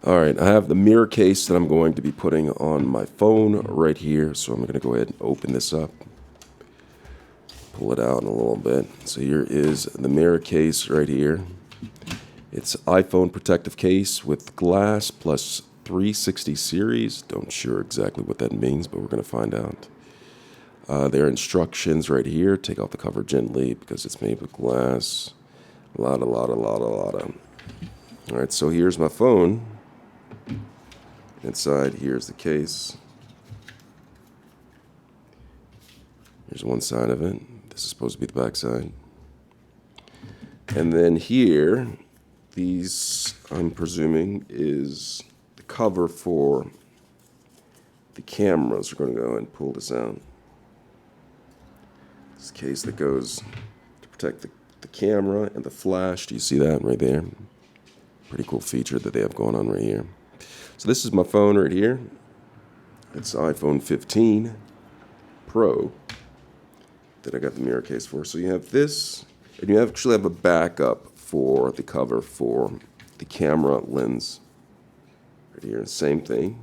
All right, I have the Miracase that I'm going to be putting on my phone right here. So I'm going to go ahead and open this up, pull it out in a little bit. So here is the Miracase right here. It's iPhone protective case with glass plus 360 series. Don't sure exactly what that means, but we're going to find out. There are instructions right here. Take off the cover gently because it's made with glass. A lot. All right, so here's my phone. Inside, here's the case. Here's one side of it. This is supposed to be the back side. And then here, these, I'm presuming, is the cover for the cameras. We're going to go and pull this out. This case that goes to protect the camera and the flash. Do you see that right there? Pretty cool feature that they have going on right here. So this is my phone right here. It's iPhone 15 Pro that I got the Miracase for. So you have this, and you actually have a backup for the cover for the camera lens. Right here, same thing.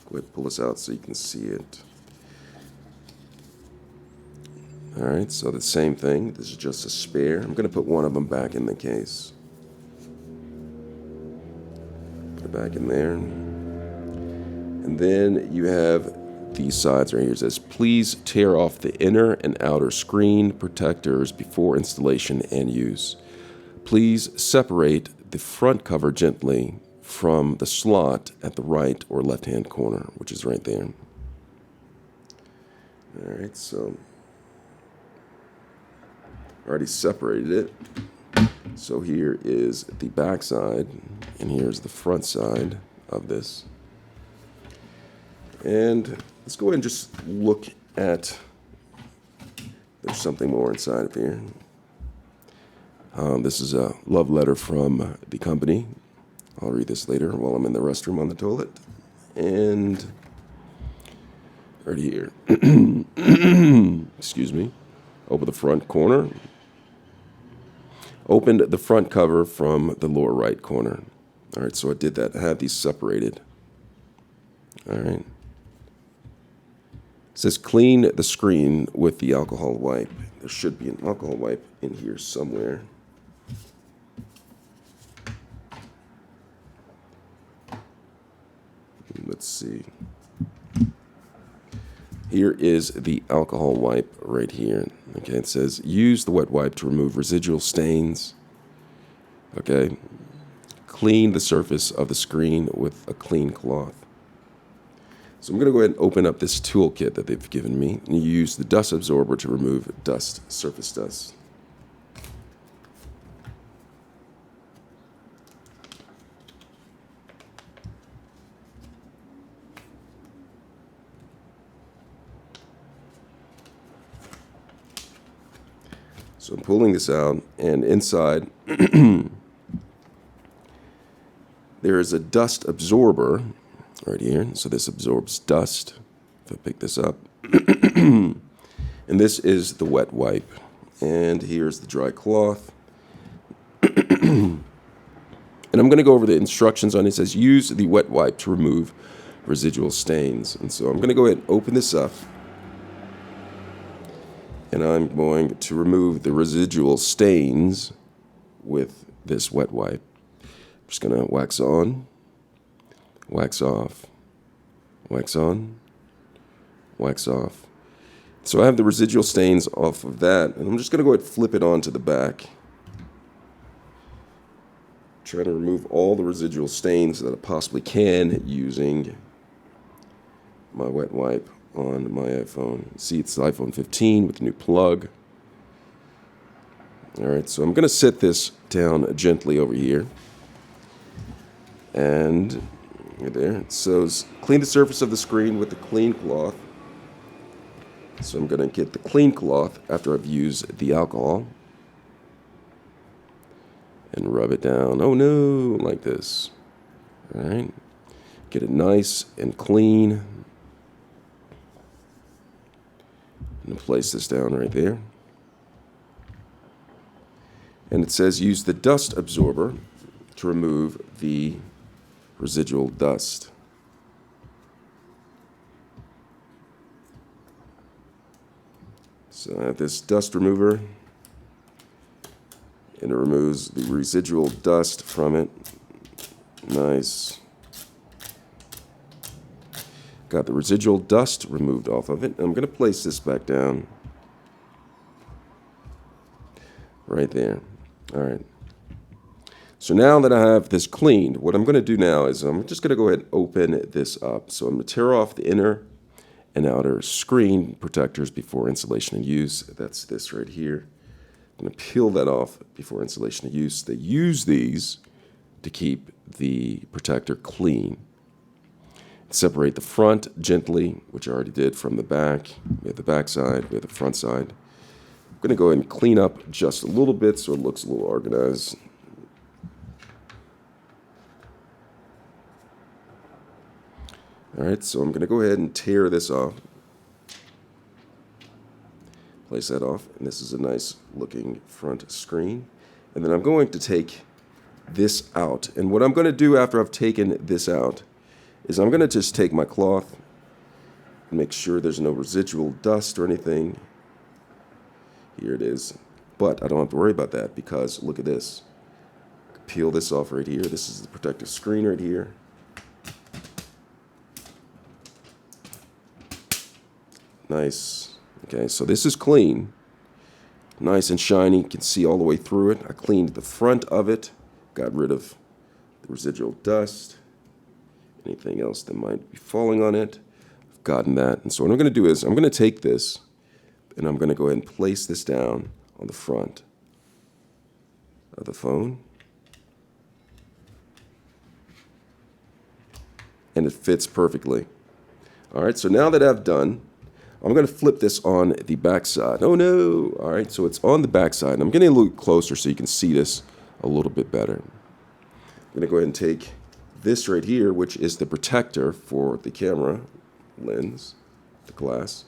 Go ahead and pull this out so you can see it. All right, so the same thing. This is just a spare. I'm going to put one of them back in the case. Put it back in there. And then you have these sides right here. It says, please tear off the inner and outer screen protectors before installation and use. Please separate the front cover gently from the slot at the right or left-hand corner, which is right there. All right, so I already separated it. So here is the back side, and here's the front side of this. And let's go ahead and just look at, there's something more inside of here. This is a love letter from the company. I'll read this later while I'm in the restroom on the toilet. And right here, excuse me, open the front corner. Opened the front cover from the lower right corner. All right, so I did that. I have these separated. All right. It says clean the screen with the alcohol wipe. There should be an alcohol wipe in here somewhere. Let's see. Here is the alcohol wipe right here. Okay, it says use the wet wipe to remove residual stains. Okay. Clean the surface of the screen with a clean cloth. So I'm going to go ahead and open up this toolkit that they've given me. And you use the dust absorber to remove dust, surface dust. So I'm pulling this out, and inside there is a dust absorber right here. So this absorbs dust. If I pick this up. And this is the wet wipe. And here's the dry cloth. And I'm going to go over the instructions on it. It says use the wet wipe to remove residual stains. And so I'm going to go ahead and open this up. And I'm going to remove the residual stains with this wet wipe. I'm just going to wax on, wax off, wax on, wax off. So I have the residual stains off of that, and I'm just going to go ahead and flip it onto the back. Trying to remove all the residual stains that I possibly can using my wet wipe on my iPhone. See, it's the iPhone 15 with the new plug. All right, so I'm going to set this down gently over here. And right there, it says clean the surface of the screen with the clean cloth. So I'm going to get the clean cloth after I've used the alcohol. And rub it down. Oh no, like this. All right. Get it nice and clean. And place this down right there. And it says use the dust absorber to remove the residual dust. So I have this dust remover, and it removes the residual dust from it. Nice. Got the residual dust removed off of it. I'm going to place this back down. Right there. All right. So now that I have this cleaned, what I'm going to do now is I'm just going to go ahead and open this up. So I'm going to tear off the inner and outer screen protectors before installation and use. That's this right here. I'm going to peel that off before installation and use. They use these to keep the protector clean. Separate the front gently, which I already did, from the back. We have the back side, we have the front side. I'm going to go ahead and clean up just a little bit so it looks a little organized. All right, so I'm going to go ahead and tear this off. Place that off, and this is a nice looking front screen. And then I'm going to take this out. And what I'm going to do after I've taken this out is I'm going to just take my cloth and make sure there's no residual dust or anything. Here it is. But I don't have to worry about that because look at this. Peel this off right here. This is the protective screen right here. Nice. Okay, so this is clean. Nice and shiny. You can see all the way through it. I cleaned the front of it. Got rid of the residual dust. Anything else that might be falling on it. I've gotten that. And so what I'm going to do is I'm going to take this and I'm going to go ahead and place this down on the front of the phone. And it fits perfectly. All right, so now that I've done, I'm going to flip this on the back side. Oh no! All right, so it's on the back side. And I'm getting a little closer so you can see this a little bit better. I'm going to go ahead and take this right here, which is the protector for the camera lens, the glass.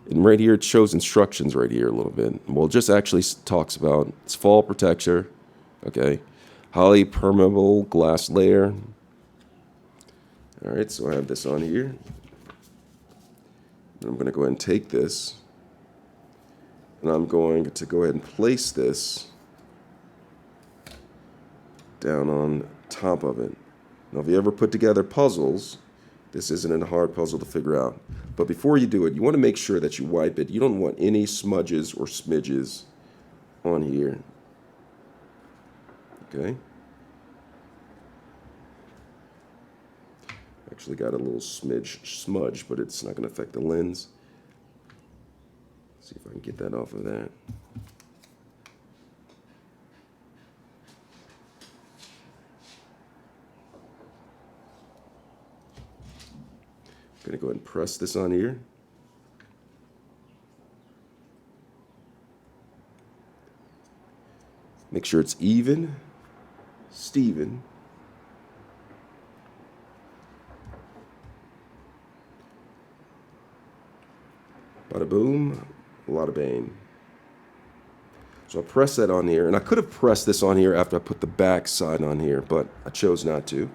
And right here, it shows instructions right here a little bit. Well, it just actually talks about its fall protector, okay, highly permeable glass layer. All right, so I have this on here. And I'm going to go ahead and take this, and I'm going to go ahead and place this down on top of it. Now, if you ever put together puzzles, this isn't a hard puzzle to figure out. But before you do it, you want to make sure that you wipe it. You don't want any smudges or smidges on here. Okay? Actually got a little smudge, but it's not going to affect the lens. Let's see if I can get that off of that. I'm going to go ahead and press this on here. Make sure it's even, Steven. Bada boom, a lot of bang. So I'll press that on here, and I could have pressed this on here after I put the back side on here, but I chose not to.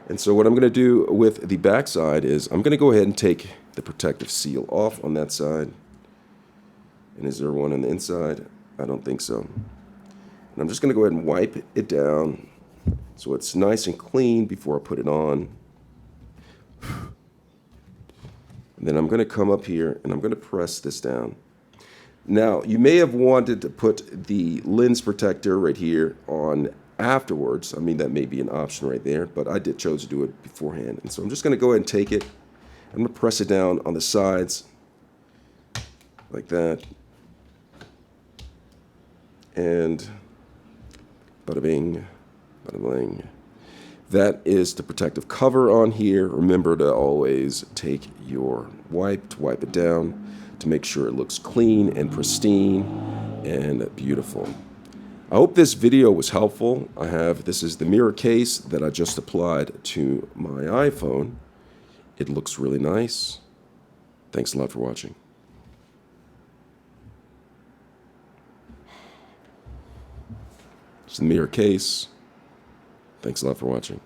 And so what I'm going to do with the back side is I'm going to go ahead and take the protective seal off on that side. And is there one on the inside? I don't think so. And I'm just going to go ahead and wipe it down so it's nice and clean before I put it on. And then I'm going to come up here and I'm going to press this down. Now, you may have wanted to put the lens protector right here on afterwards. I mean, that may be an option right there, but I chose to do it beforehand. And so I'm just going to go ahead and take it. I'm going to press it down on the sides like that. And bada bing, bada bling. That is the protective cover on here. Remember to always take your wipe to wipe it down to make sure it looks clean and pristine and beautiful. I hope this video was helpful. This is the Miracase that I just applied to my iPhone. It looks really nice. Thanks a lot for watching. It's the Miracase. Thanks a lot for watching.